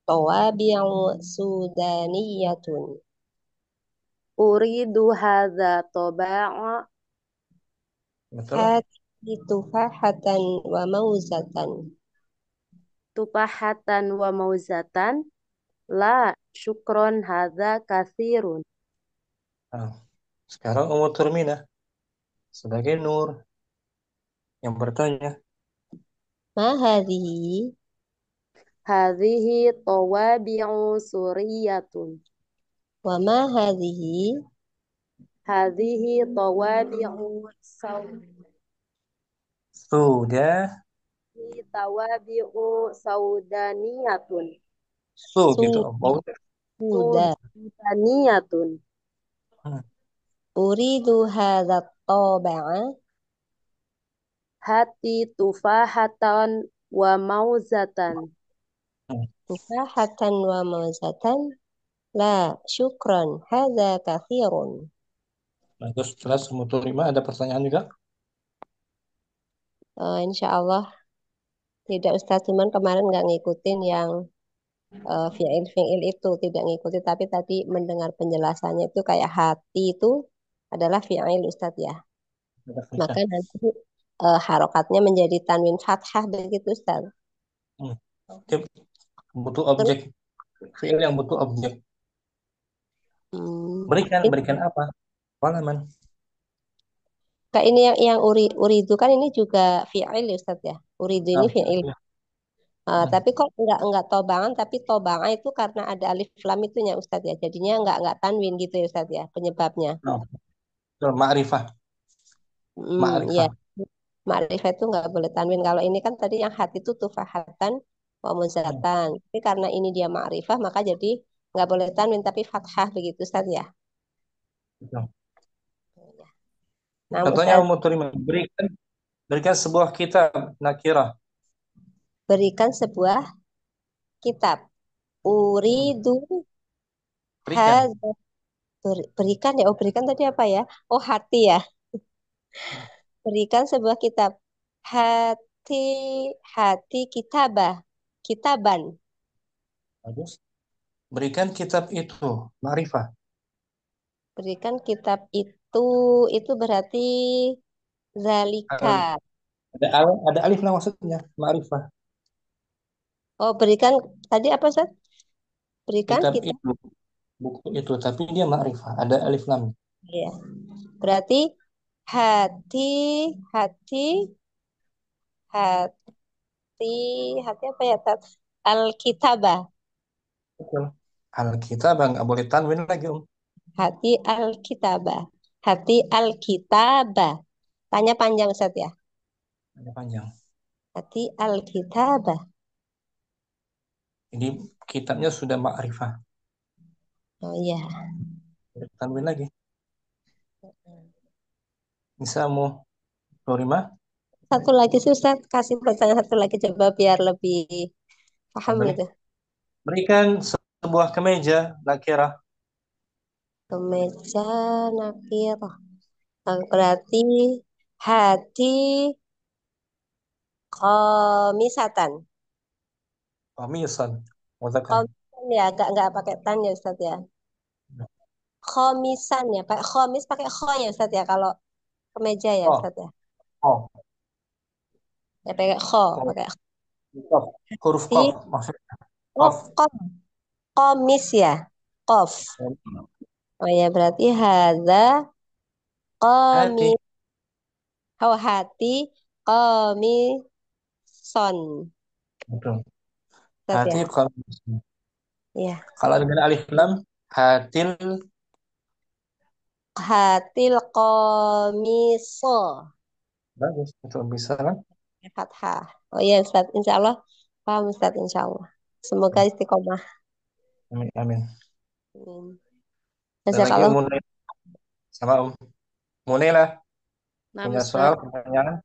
tawabi'u sudaniyatun. Uridu hadza taba'a Betul. hati tufahatan wa mauzatan. Tufahatan wa mauzatan. La syukron hadza kathirun. Nah, sekarang Ummu Turmina sebagai Nur yang bertanya. Ma hadhihi? Hadhihi tawabi'u suriyatun. Wa ma hadhihi? Hadhihi tawabi'u Sudah. tawabi'u saudaniyatun. Gitu. Mau. Sudaniyatun. Hmm. Uridu hadza taba'a hati tufahatan wa mauzatan. Tufahatan wa mauzatan. La syukran hadza kathirun. Bagus, jelas Ummu Turmina ada pertanyaan juga? Insya Allah tidak Ustaz, cuman kemarin nggak ngikutin yang fi'il itu, tidak ngikutin, tapi tadi mendengar penjelasannya itu kayak hati itu adalah fi'il Ustadz ya. Ada Maka fi'il. nanti harokatnya menjadi tanwin fathah begitu Ustadz. Hmm. Dia butuh Terus objek. Fi'il yang butuh objek. Berikan, ini, berikan apa? Halaman. Kak, ini yang uridu kan ini juga fi'il ya Ustadz ya. Uridu ini Ah, fi'il. ya. Hmm. Tapi kok enggak tobangan, tapi tobanga itu karena ada alif lam itunya Ustadz ya. Jadinya enggak tanwin gitu ya Ustadz ya penyebabnya. Oh, betul. Ma'rifah. Ya, Ma'rifah. ma'rifah itu enggak boleh tanwin. Kalau ini kan tadi yang hati itu tufahatan wa Hmm. muzatan. Tapi karena ini dia ma'rifah maka jadi enggak boleh tanwin tapi fathah begitu Ustadz ya. Betul. Nah Contohnya Ustadz, Ummu Turimah. Berikan, berikan sebuah kitab nakirah. berikan sebuah kitab. Hmm. Uridu Berikan. hadza. Berikan ya. Oh, berikan tadi apa ya? Oh, hati ya. Hmm. Berikan sebuah kitab. Hati, hati kitabah. Kitaban. Bagus. Berikan kitab itu. Ma'rifah. Berikan kitab itu berarti Al- zalika. Ada alif lah maksudnya. Ma'rifah. Oh, berikan tadi apa, Ustaz? Berikan Kitab kitab. itu. Buku itu. Tapi dia ma'rifah. Ada alif lam. Ya. Berarti hati, hati, hati, hati apa ya, Tat? Alkitabah. Betul. Alkitab nggak boleh tanwin lagi, Om. Hati alkitabah. Hati alkitabah. Tanya panjang Ustaz ya. Ada panjang. Hati alkitabah. Jadi kitabnya sudah ma'rifah. Oh iya. Boleh tanwin lagi. Bisa mau Turimah? Satu lagi sih Ustaz. Kasih pertanyaan satu lagi coba biar lebih paham Boleh. gitu. Berikan sebuah kemeja nakirah. Kemeja nakirah. Berarti hati komisatan. Qamisan. Mudzakkar. Komisan ya, agak pakai tan ya Ustaz ya. Komisan ya, pakai komis pakai kho ya Ustaz ya kalau kemeja ya Oh, Ustaz ya. oh, Ya pakai kho, oh. pakai Qaf. Huruf hati. qaf maksudnya. Oh, Qaf. komis ya. Kof. Oh ya, berarti hadza Hati. komis. Oh, hati komison. Betul. Ustaz Hati ya. qamisan. Ya. Kalau dengan alif lam, hatil. Hatil komiso. Bagus. Betul. Bisa kan? Fathah. Oh iya, Ustaz. Insya Allah. Paham, Ustaz. Insya Allah. Semoga istiqomah. Amin. Amin. Amin. Dan lagi Jazakallah. Munir sama Om Munila Nah, punya soal Ustaz, pertanyaan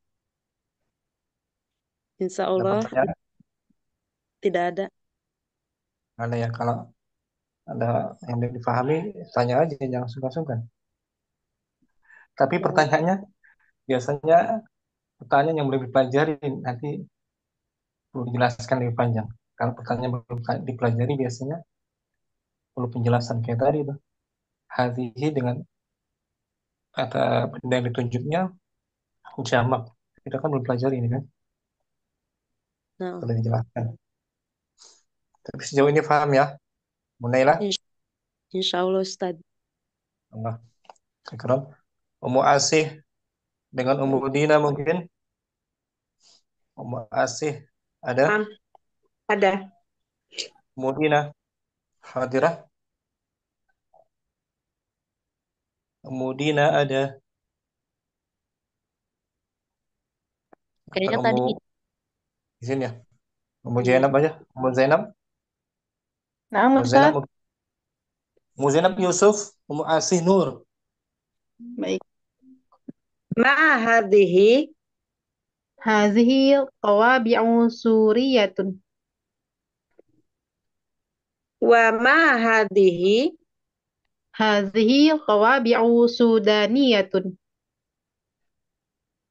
insya dan Allah pertanyaan tidak ada. ada ya kalau ada yang dipahami tanya aja jangan sungkan-sungkan. Tapi pertanyaannya biasanya pertanyaan yang belum dipelajari nanti perlu dijelaskan lebih panjang. Kalau pertanyaan belum dipelajari biasanya perlu penjelasan kayak tadi tuh. Hadhihi dengan kata benda yang ditunjuknya jamak. Kita kan belum pelajari ini kan, Nah, perlu dijelaskan. Tapi sejauh ini paham ya, Munaila? insya, insya Allah Ustaz. Allah, keren. Ummu Asih dengan Ummu Dina mungkin. Ummu Asih ada? Ada. Ummu Dina hadirah. Ummu Dina ada. Atau Kayaknya Ummu tadi izin ya. Ummu iya. Zainab aja. Ummu Zainab. Nah, Ummu Zainab. Ustaz. Ummu Zainab Yusuf. Ummu Asih Nur. Baik. Ma hadhihi Hazihi tawabi'u suriyatun. wa ma hadhihi Hazihi tawabi'u sudaniyatun.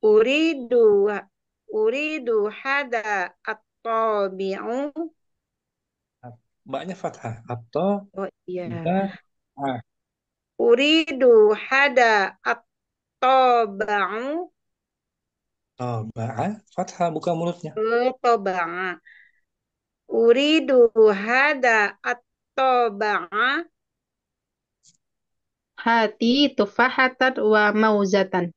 uridu uridu hada at-tabi'u. Mbaknya fathah atau Oh iya. tidak? Ah, Uridu hada at-taba'u. Taba'a, fathah buka mulutnya. Taba'a. Uridu hada at-taba'a. Hati tufahatan wa mauzatan.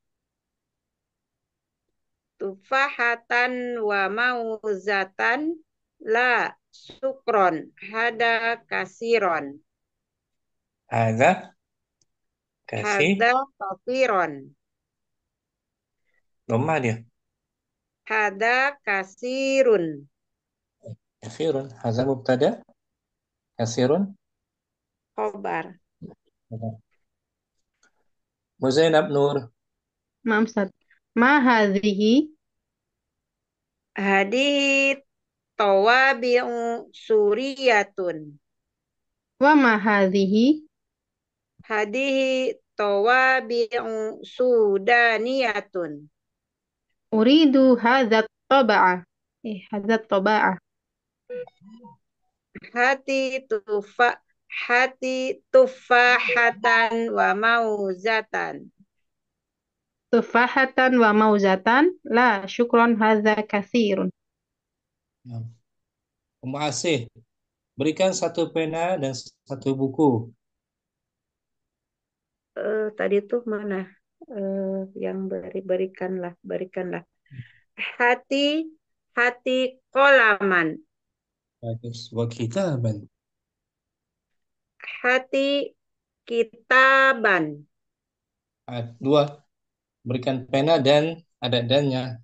Tufahatan wa mauzatan. La sukron. Hada kasiron. Ada kasih Hada kasiron. lemah dia. Hada kasirun. Kasirun. Hadza mubtada. Kasirun. Khobar. Muzainab Nur. Maaf, Ustaz. Ma hadhihi Hadith tawabi'u suriyatun. wa ma hadhihi Hadihi tawabi'u sudaniyatun. uridu hadha taba'a. Hadha taba'a. Hati tufahatan wa mauzatan. Tufahatan wa mauzatan. La syukron hadha kathirun. Nah, Ummu Asih, berikan satu pena dan satu buku. Tadi tuh mana? Yang berikanlah. Hati kolaman. Bagus. Wa kitaban. Hati kitaban. Dua, berikan pena dan ada dannya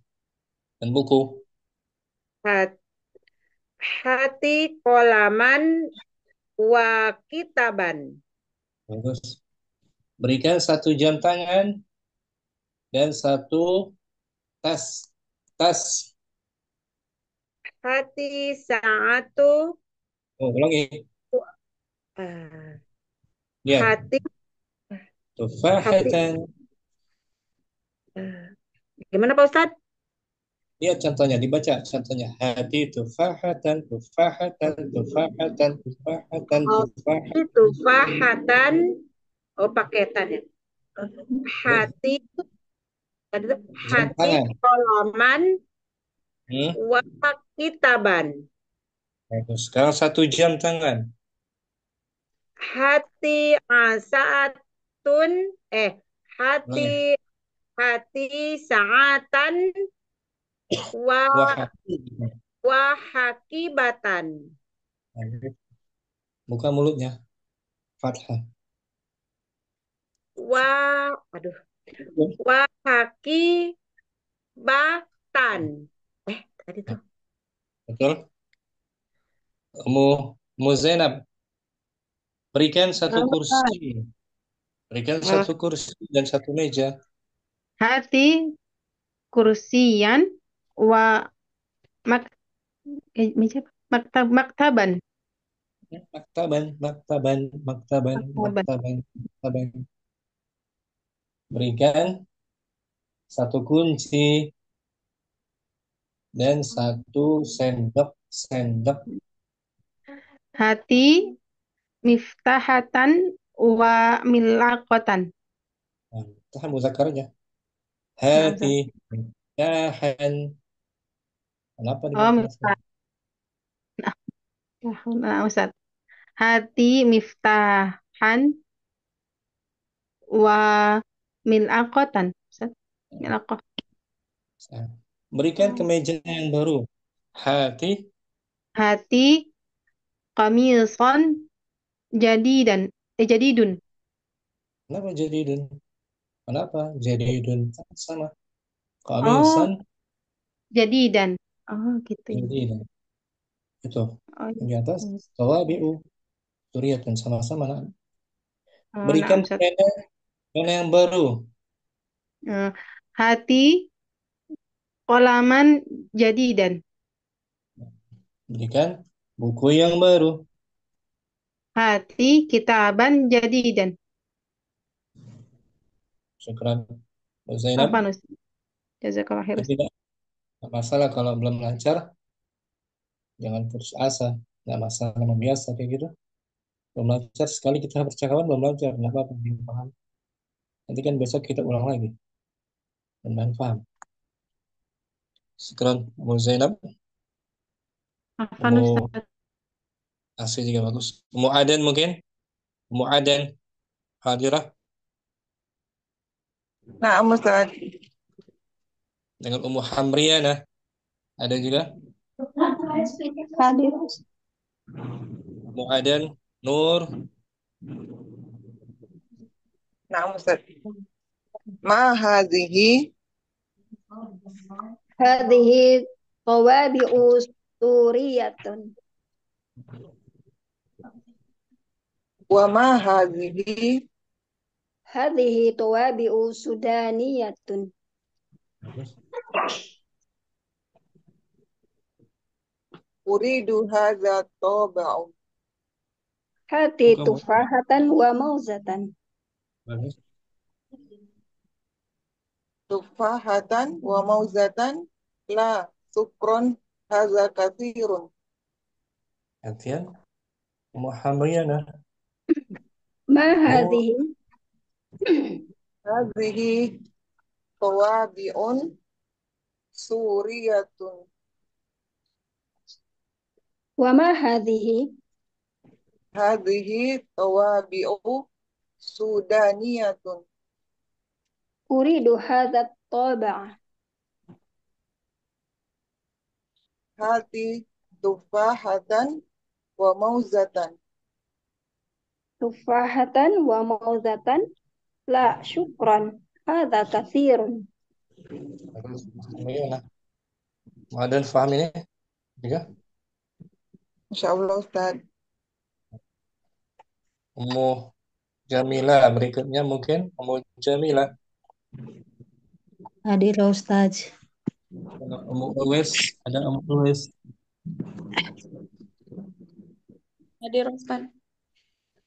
dan buku. Hati kolaman wa kitaban. Bagus. Berikan satu jam tangan dan satu tas. Tas. Hati saatu. Ulangi. eh, Ya. Hati. Tufahatan. Gimana Pak Ustadz? Lihat contohnya, dibaca contohnya. Hati tufahatan, tufahatan, tufahatan, tufahatan, tufahatan. Tufahatan. Oh paketan ya. Hati. Jam Hati tangan. kolaman Hmm. wa kitaban. Bagus. Sekarang satu jam tangan. Hati saatun. Hati saatan wa Wahati. hakibatan. Buka mulutnya. Fathah. Aduh. Wa hakibatan. Tadi tuh. Betul? Mu Zainab, berikan satu kursi. Berikan satu kursi dan satu meja. Hati kursiyan wa mak meja maktaban. Maktaban, maktaban, maktaban, maktaban, maktaban. Berikan satu kunci dan satu sendok. Hati miftahatan wa milaqatan. Tahan muzakarnya. Hati miftahan. Kenapa miftah. Nah, Ustaz. Hati miftahan wa milaqatan. Ustaz. Milaqah. Berikan kemeja yang baru. Hati qamisan jadidun. Kenapa jadidun? Kenapa jadidun? Sama. Qamisan jadidan. Gitu ya. jadidan. Itu. Iya. Di atas tawabi'u suriyatun sama-sama. Nah, Berikan pena yang baru. Hati kolaman jadidan. Berikan buku yang baru. Hati kitaban jadidan. Syukran. Zainab. Apa Nus? Jazakallah khair. Tidak masalah kalau belum lancar. Jangan putus asa. Nggak masalah, memang biasa kayak gitu. Belum lancar sekali kita percakapan, belum lancar, nggak apa-apa, belum paham. Nanti kan besok kita ulang lagi. Dan paham. Sekarang mau Zainab, Afan mau Ustaz. Asih juga bagus. Mau Aden mungkin? Mau Aden hadirah Nah, Ustaz. dengan Ummu Hamriana ada juga. Hadir. Mau Aden, Nur, Nah, Ustaz. Ma hadhihi Hadhihi tawabi'u suriyatun. wa ma hadhihi Hadhihi tawabi'u sudaniyatun. uridu hadza taba'u Hati bukan Bu. tufahatan wa mauzatan. Bagus. tufahatan wa mauzatan la sukron hadza katsirun. Gantian Ummu Hamriana, Ma Nur, hadhihi Hadhihi tawabi'un suriyatun. wa ma hadhihi Hadhihi tawabi'u sudaniyatun. uridu hadha taba'a. Hati tufahatan wa mauzatan. Tufahatan wa mauzatan. La syukran. Hadha kathirun. bagus. Hamriana. Mau Aden paham ini juga? Insyaallah Ustaz. Ummu Jamila berikutnya mungkin Ummu Jamila. Hadir Ustaz. Ummu Uwais, ada Ummu Uwais. Hadir Ustaz.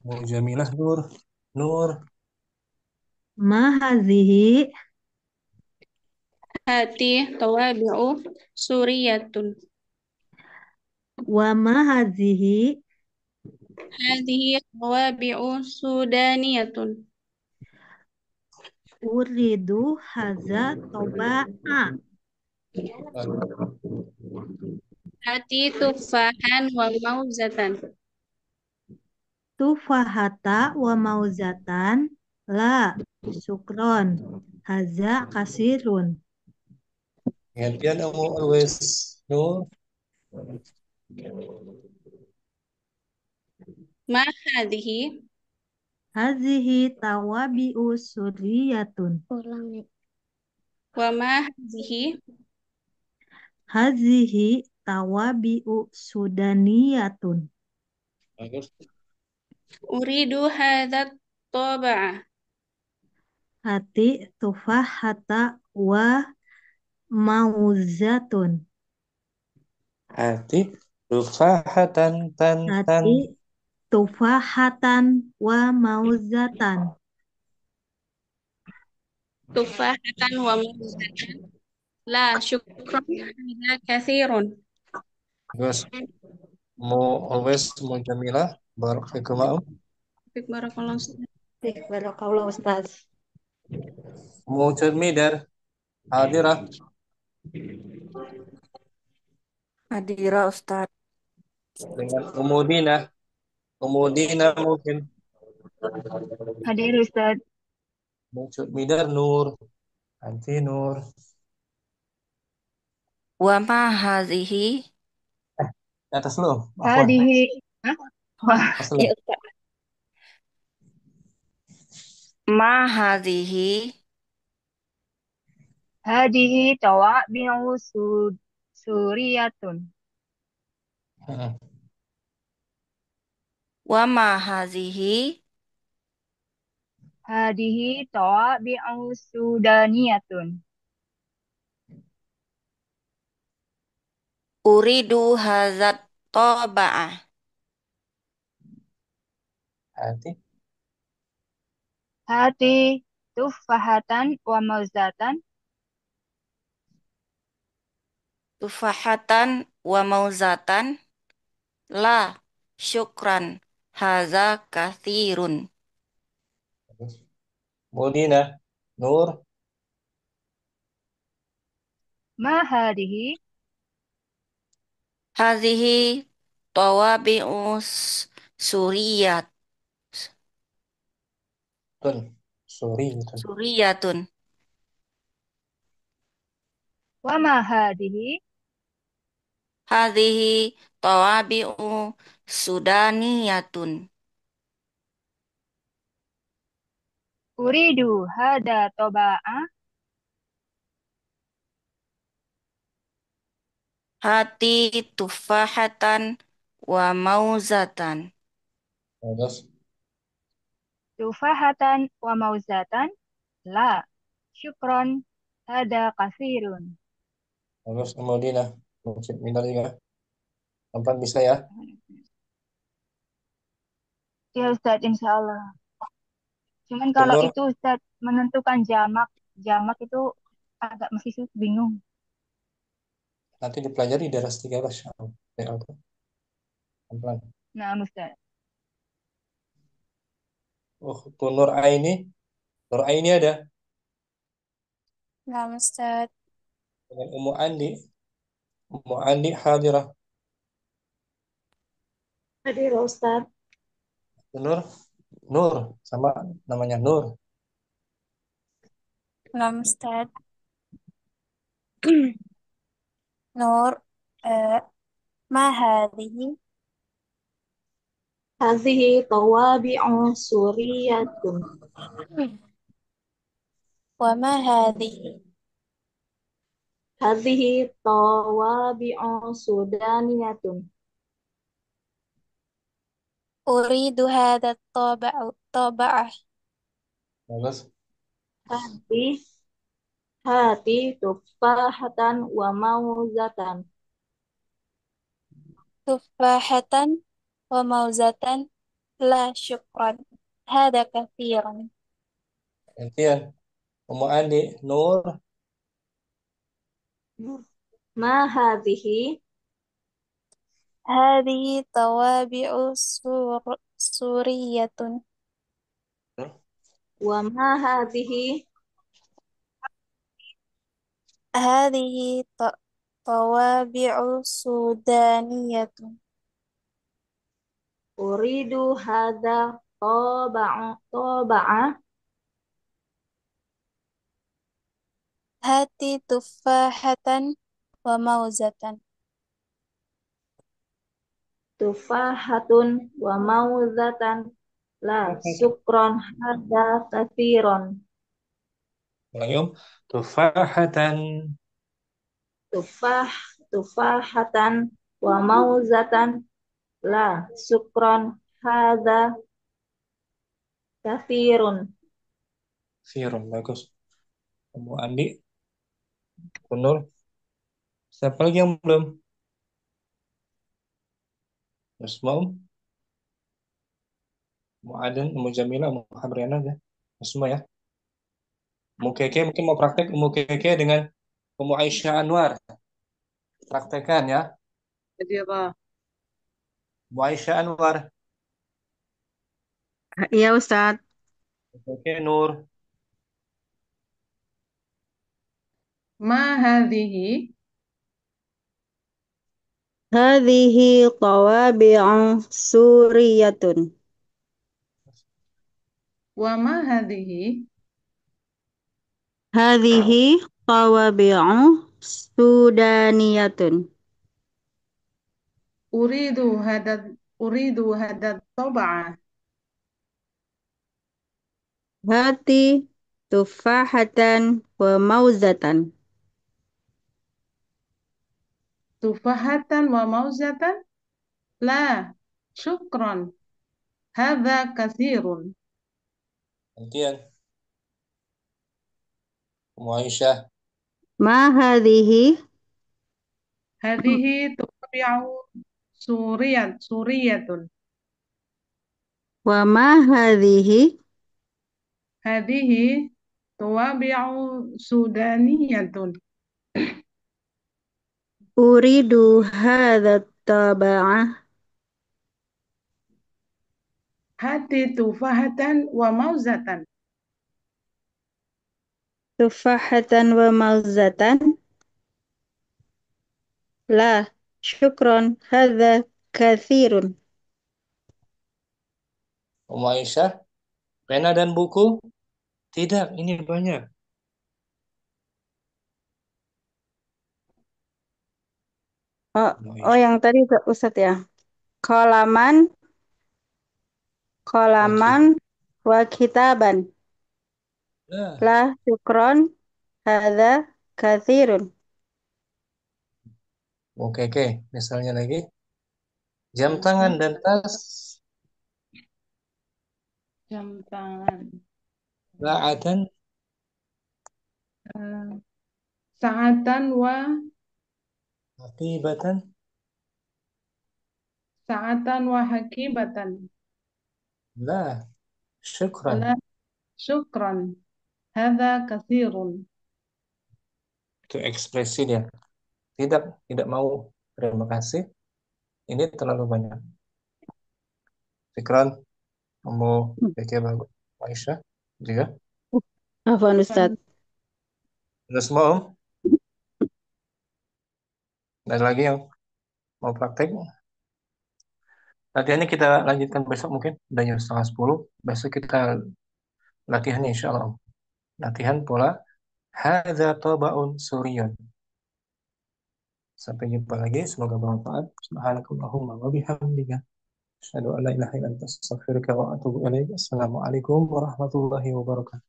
Ummu Jamilah, Nur, Nur, Ma hadhihi Hati tawabi'u suriyatun. wa ma hadhihi Hadhihi tawabi'u sudaniyatun. uridu haza toba'a. Hati tufahan wa mauzatan. Tufahata wa mauzatan. La syukron. Haza kasirun. gantian Ummu Uwais, Nur, Ma hadhihi Hazihi tawabi'u suriyatun. wa ma hadhihi Hazihi tawabi'u sudaniyatun. bagus. uridu hadza taba'a. Hati tufahata wa mauzatun. Hati tufahatan tan tan. Hati tufahatan wa mauzatan. Tufahatan wa mauzatan. La syukran hadza katsirun. Bagus. Mau always mau Jamilah barakallahu. Fik barakallahu Ustaz. Barakallah Ustaz. Mau Midar hadirah Hadira Ustaz. dengan Umudina mungkin. Hadir Ustaz. Mau Midar Nur, anti Nur. Wa ma hadhihi. Di atas lu, Afwan. Hadihi. Wah. Atas lu. Ya Ustaz. Ma hadhihi. Hadihi tawabi'u suriyatun. Heeh. Wa ma hadhihi. Hadihi tawabi'u sudaniyatun. Uridu hadzat taba'ah. Hati Hati tufahatan wa mauzatan. Tufahatan wa mauzatan. La syukran haza kathirun. Mulina, Nur, Ma hadhihi? Hazihi tawabi'u suriyat Tun, Suri, Tun. suriyatun. Wa ma hadhihi? Hazihi tawabi'u sudaniyatun. Uridu hada toba'a. Hati tufahatan wa mauzatan. Terus, Tufahatan wa mauzatan? La. Syukron. Hada kasirun. terus Mulina, minta juga. Tempat bisa ya. Ya Ustadz, insya Allah. Cuman kalau Tunur, itu Ustadz menentukan jamak, jamak itu agak masih bingung. nanti dipelajari di daras 13. PL tuh. Pelan-pelan. Nah, Ustadz. Oh, tuh Nur Aini ada Nah, Ustaz. dengan Ummu Andi hadirah. Hadir Ustaz. Nur, Nur sama namanya Nur. Nah, Ustaz. Nur. Ma hadhihi? Hadhihi tawabi'u suriyatun. Wa ma hadhihi? Hadhihi tawabi'u sudaniyatun. Uridu hadha taba'ah. Terus, Hati hati tufahatan wa mauzatan. Tufahatan wa mauzatan. La syukran. Hada kathiran. gantian. Ummu Andi, Nur, Ma hadhihi Hadhihi tawabi'u suriyatun. wa ma hadhihi Hadhihi tawabi'u sudaniyatun. uridu hadha taba'a Hati tufahatan wa mauzatan. tufahatun wa mauzatan la sukron hadha kathiron. Layum, tufahatan. Tufahatan wa mauzatan la sukron hadha kathirun. Firun, bagus. Ummu Andi, Nur. Siapa lagi yang belum? Terus Ummu Aden, Ummu Jamila, Ummu Habriana ya. Semua ya. Ummu Keke mungkin mau praktek Ummu Keke dengan Ummu Aisyah Anwar. Praktekan ya. Jadi apa? Ummu Aisyah Anwar. Iya Ustadz. Oke, Nur. Ma hadhihi Hadhihi tawabi'u suriyatun. wa ma hadhihi Hadhihi tawabi'u sudaniyatun. uridu hadha taba'a. Hati tufahatan wa mauzatan. Tufahatan wa mauzatan? La, syukran. Hadha kathirun. Gantian. Ummu Aisyah. Ma hadhihi Hadhihi tuwabi'u suriyatun. wa ma hadhihi Hadhihi tuwabi'u sudaniyatun. uridu hadha taba'a. hati tufahatan wa mauzatan. Tufahatan wa mauzatan. La, syukron. Hadza kathirun. Aisyah, pena dan buku? Tidak, ini banyak. Oh, yang tadi Ustadz ya. Kolaman wa kitaban. Nah, La, syukron. Hadza kathirun. oke. Misalnya lagi, jam tangan dan tas. Jam tangan. Sa'atan. Sa'atan wa Hakibatan. sa'atan wa hakibatan. La, syukran. La, syukran. Hadza kathirun. Itu ekspresi dia. Tidak mau terima kasih. Ini terlalu banyak. Syukran. Kamu pikir bagus. Aisyah juga. Afwan Ustadz. Sudah semua, Om? Ada lagi yang mau praktek? Latihannya kita lanjutkan besok mungkin. Udah jam 9:30. Besok kita latihannya insya Allah, Om. Latihan pola hadza taba'un suriyun. Sampai jumpa lagi. Semoga bermanfaat. Subhanakallahumma wa bihamdika. Asyhadu an la ilaha illa anta astaghfiruka wa atubu ilaik. Assalamualaikum warahmatullahi wabarakatuh.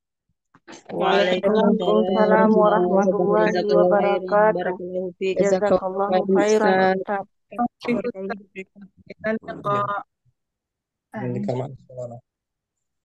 Waalaikumsalam warahmatullahi wabarakatuh. Barakallahu fiik. Jazakallahu khairan. Kita liqa. Ini kamar.